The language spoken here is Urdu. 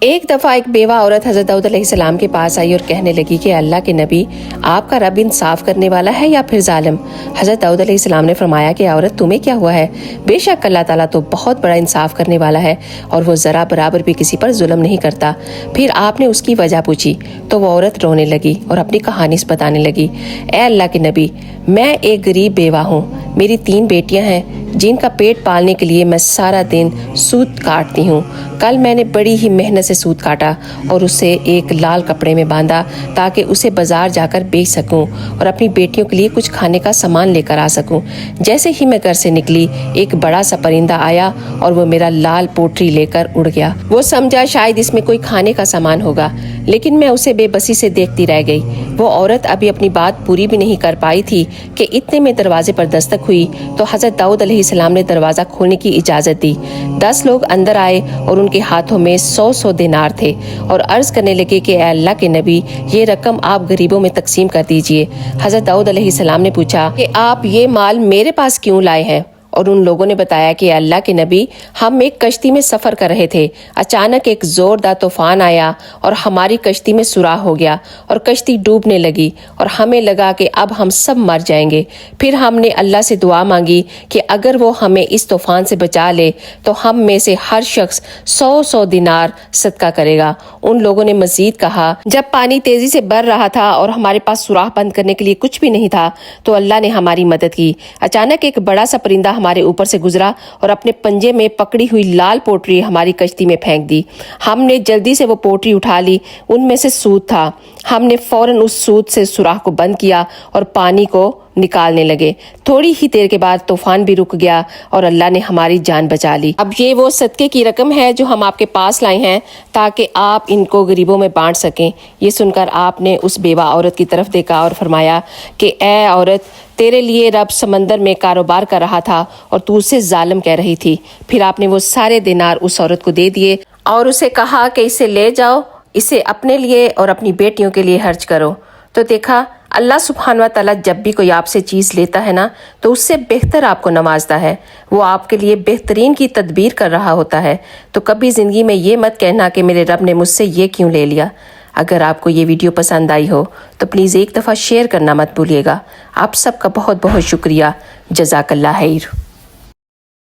ایک دفعہ ایک بیوہ عورت حضرت داؤد علیہ السلام کے پاس آئی اور کہنے لگی کہ اللہ کے نبی، آپ کا رب انصاف کرنے والا ہے یا پھر ظالم؟ حضرت داؤد علیہ السلام نے فرمایا کہ عورت تمہیں کیا ہوا ہے؟ بے شک اللہ تعالیٰ تو بہت بڑا انصاف کرنے والا ہے اور وہ ذرا برابر بھی کسی پر ظلم نہیں کرتا۔ پھر آپ نے اس کی وجہ پوچھی تو وہ عورت رونے لگی اور اپنی کہانی بتانے لگی۔ اے اللہ کے نبی، میں ایک غریب بیوہ ہوں، میری 3 بیٹیاں ہیں جن کا پیٹ پالنے کے لیے میں سارا دن سوت کاٹتی ہوں۔ کل میں نے بڑی ہی محنت سے سوت کاٹا اور اسے ایک لال کپڑے میں باندھا تاکہ اسے بازار جا کر بیچ سکوں اور اپنی بیٹیوں کے لیے کچھ کھانے کا سامان لے کر آ سکوں۔ جیسے ہی میں گھر سے نکلی، ایک بڑا سا پرندہ آیا اور وہ میرا لال پوٹری لے کر اڑ گیا۔ وہ سمجھا شاید اس میں کوئی کھانے کا سامان ہوگا، لیکن میں اسے بے بسی سے دیکھتی رہ گئی۔ وہ عورت ابھی اپنی بات پوری بھی نہیں کر پائی تھی کہ اتنے میں دروازے پر دستک ہوئی تو حضرت داؤد علیہ السلام نے دروازہ کھولنے کی اجازت دی۔ 10 لوگ اندر آئے اور ان کے ہاتھوں میں 100 دینار تھے اور عرض کرنے لگے کہ اے اللہ کے نبی، یہ رقم آپ غریبوں میں تقسیم کر دیجئے۔ حضرت داؤد علیہ السلام نے پوچھا کہ آپ یہ مال میرے پاس کیوں لائے ہیں؟ اور ان لوگوں نے بتایا کہ اللہ کے نبی، ہم ایک کشتی میں سفر کر رہے تھے، اچانک ایک زوردار طوفان آیا اور ہماری کشتی میں سوراخ ہو گیا اور کشتی ڈوبنے لگی اور ہمیں لگا کہ اب ہم سب مر جائیں گے۔ پھر ہم نے اللہ سے دعا مانگی کہ اگر وہ ہمیں اس طوفان سے بچا لے تو ہم میں سے ہر شخص 100 دینار صدقہ کرے گا۔ ان لوگوں نے مزید کہا، جب پانی تیزی سے بڑھ رہا تھا اور ہمارے پاس سوراخ بند کرنے کے لیے کچھ بھی نہیں تھا تو اللہ نے ہماری مدد کی۔ اچانک ایک بڑا سا پرندہ ہمارے اوپر سے گزرا اور اپنے پنجے میں پکڑی ہوئی لال پوٹری ہماری کشتی میں پھینک دی۔ ہم نے جلدی سے وہ پوٹری اٹھا لی، ان میں سے سوت تھا۔ ہم نے فوراً اس سوت سے سوراخ کو بند کیا اور پانی کو نکالنے لگے۔ تھوڑی ہی دیر کے بعد طوفان بھی رک گیا اور اللہ نے ہماری جان بچا لی۔ اب یہ وہ صدقے کی رقم ہے جو ہم آپ کے پاس لائے ہیں تاکہ آپ ان کو غریبوں میں بانٹ سکیں۔ یہ سن کر آپ نے اس بیوہ عورت کی طرف دیکھا اور فرمایا کہ اے عورت، تیرے لیے رب سمندر میں کاروبار کر رہا تھا اور تو اسے ظالم کہہ رہی تھی۔ پھر آپ نے وہ سارے دینار اس عورت کو دے دیے اور اسے کہا کہ اسے لے جاؤ، اسے اپنے لیے اور اپنی بیٹیوں کے لیے خرچ کرو۔ تو دیکھا، اللہ سبحانہ و تعالیٰ جب بھی کوئی آپ سے چیز لیتا ہے نا تو اس سے بہتر آپ کو نوازتا ہے، وہ آپ کے لیے بہترین کی تدبیر کر رہا ہوتا ہے۔ تو کبھی زندگی میں یہ مت کہنا کہ میرے رب نے مجھ سے یہ کیوں لے لیا۔ اگر آپ کو یہ ویڈیو پسند آئی ہو تو پلیز ایک دفعہ شیئر کرنا مت بھولیے گا۔ آپ سب کا بہت بہت شکریہ۔ جزاک اللہ خیر۔